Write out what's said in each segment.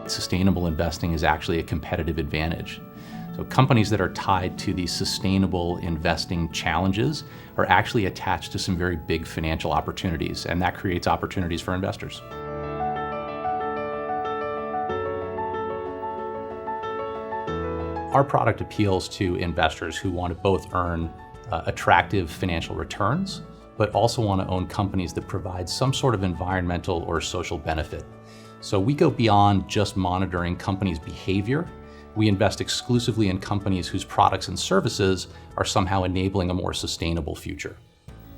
Sustainable investing is actually a competitive advantage. So companies that are tied to these sustainable investing challenges are actually attached to some very big financial opportunities, and that creates opportunities for investors. Our product appeals to investors who want to both earn attractive financial returns, but also want to own companies that provide some sort of environmental or social benefit. So we go beyond just monitoring companies' behavior. We invest exclusively in companies whose products and services are somehow enabling a more sustainable future.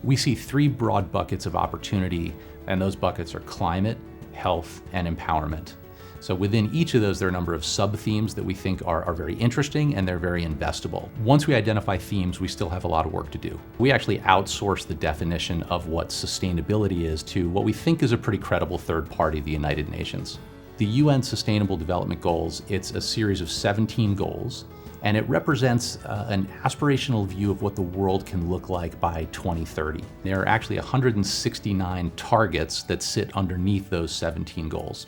We see three broad buckets of opportunity, and those buckets are climate, health, and empowerment. So within each of those, there are a number of sub-themes that we think are very interesting, and they're very investable. Once we identify themes, we still have a lot of work to do. We actually outsource the definition of what sustainability is to what we think is a pretty credible third party, the United Nations. The UN Sustainable Development Goals, it's a series of 17 goals, and it represents an aspirational view of what the world can look like by 2030. There are actually 169 targets that sit underneath those 17 goals.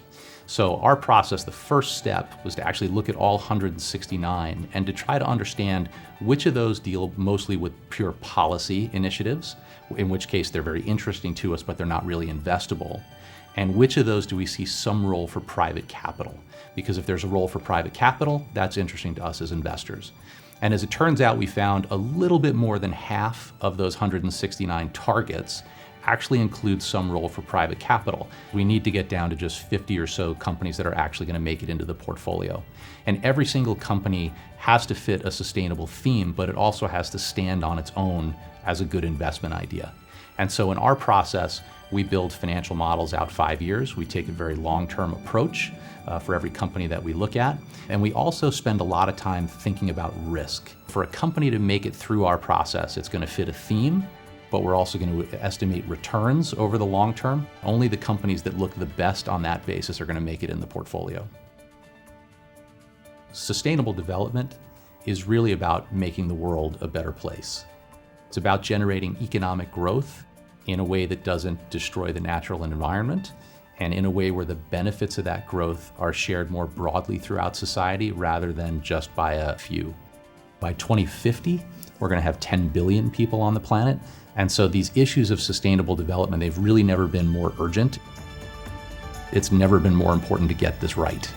So our process, the first step, was to actually look at all 169 and to try to understand which of those deal mostly with pure policy initiatives, in which case they're very interesting to us, but they're not really investable. And which of those do we see some role for private capital? Because if there's a role for private capital, that's interesting to us as investors. And as it turns out, we found a little bit more than half of those 169 targets actually include some role for private capital. We need to get down to just 50 or so companies that are actually going to make it into the portfolio. And every single company has to fit a sustainable theme, but it also has to stand on its own as a good investment idea. And so in our process, we build financial models out 5 years. We take a very long-term approach for every company that we look at. And we also spend a lot of time thinking about risk. For a company to make it through our process, it's going to fit a theme, but we're also going to estimate returns over the long term. Only the companies that look the best on that basis are going to make it in the portfolio. Sustainable development is really about making the world a better place. It's about generating economic growth in a way that doesn't destroy the natural environment, and in a way where the benefits of that growth are shared more broadly throughout society rather than just by a few. By 2050, we're going to have 10 billion people on the planet. And so these issues of sustainable development, they've really never been more urgent. It's never been more important to get this right.